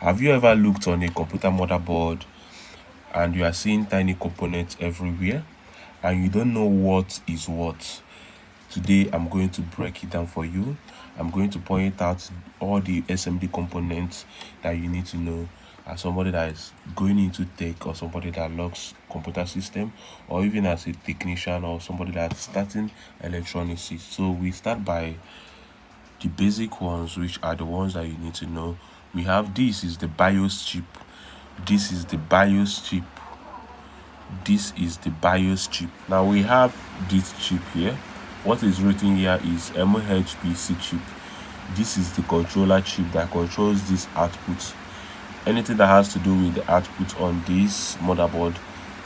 Have you ever looked on a computer motherboard and you are seeing tiny components everywhere and you don't know what is what? Today I'm going to break it down for you. I'm going to point out all the SMD components that you need to know as somebody that is going into tech, or somebody that loves computer system, or even as a technician or somebody that's starting electronics. So we start by the basic ones, which are the ones that you need to know. We have, this is the BIOS chip. This is the BIOS chip. This is the BIOS chip. Now we have this chip here. What is written here is MHPC chip. This is the controller chip that controls this output. Anything that has to do with the output on this motherboard,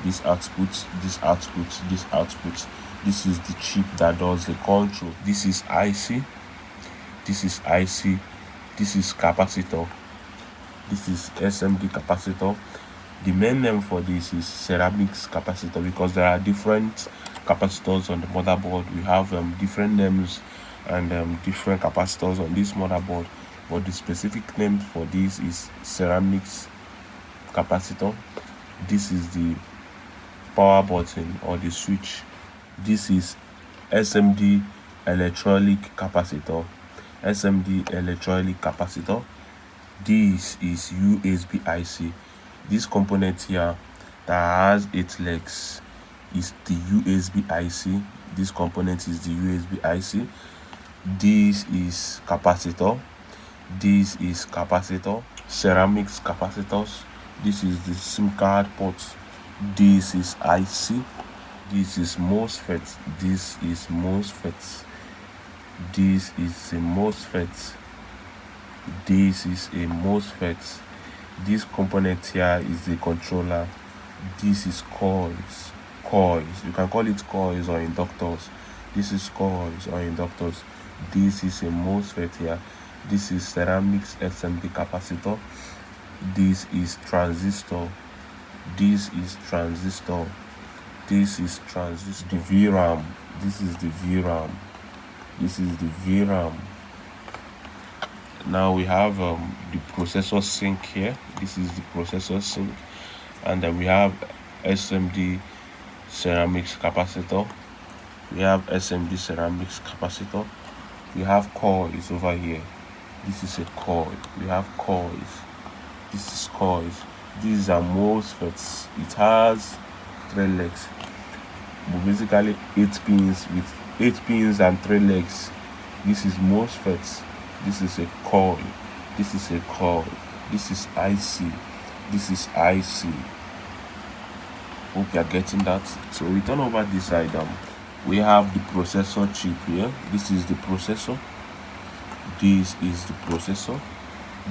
this output, this output, this output, this is the chip that does the control. This is IC. This is IC. This is capacitor. This is SMD capacitor. The main name for this is ceramics capacitor because there are different capacitors on the motherboard. We have different names and different capacitors on this motherboard, but the specific name for this is ceramics capacitor. This is the power button or the switch. This is SMD electrolytic capacitor. SMD electrolytic capacitor. This is USB IC. This component here that has 8 legs is the USB IC. This component is the USB IC. This is capacitor. This is capacitor. Ceramics capacitors. This is the SIM card port. This is IC. This is MOSFET. This is MOSFET. This is a MOSFET. This is a MOSFET. This component here is the controller. This is coils. You can call it coils or inductors. This is coils or inductors. This is a MOSFET here. This is ceramics SMD capacitor. This is transistor. This is transistor. This is transistor. The VRAM. This is the VRAM. This is the VRAM. Now we have the processor sink here. This is the processor sink, and then we have SMD ceramics capacitor. We have SMD ceramics capacitor. We have coils over here. This is a coil. We have coils. This is coils. These are MOSFETs. It has 3 legs, but basically 8 pins with 8 pins and 3 legs. This is MOSFETs. This is a coil. This is a coil. This is IC. This is IC. Hope you are getting that. So we turn over this side. We have the processor chip here. This is the processor. This is the processor.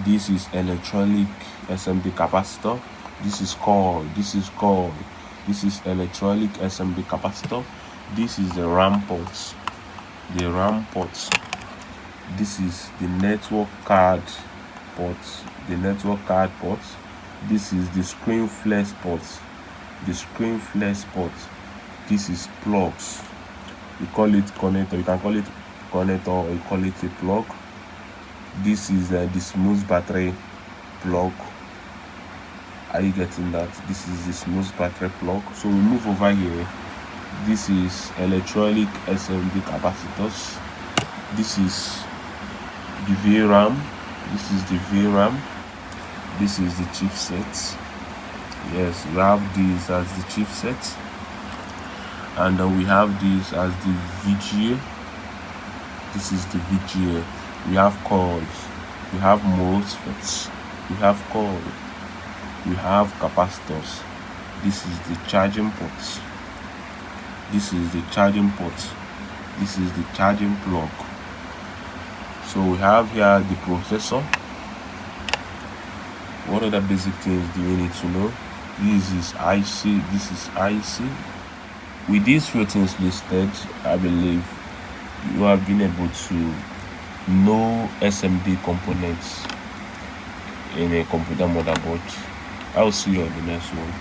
This is electronic SMD capacitor. This is coil. This is coil. This is electronic SMD capacitor. This is the RAM ports. The RAM ports. This is the network card ports. The network card ports. This is the screen flex ports. The screen flex ports. This is plugs. You call it connector. You can call it connector or you call it a plug. This is the smooth battery plug. Are you getting that? This is the smooth battery plug. So we move over here. This is electronic SMD capacitors. This is the VRAM. This is the VRAM. This is the chipset. Yes, we have this as the chipset, and then we have this as the VGA. This is the VGA. We have coils. We have MOSFETs. We have coils. We have capacitors. This is the charging ports. This is the charging port. This is the charging plug. So we have here the processor. What other basic things do you need to know? This is IC. This is IC. With these few things listed, I believe you have been able to know SMD components in a computer motherboard. I'll see you on the next one.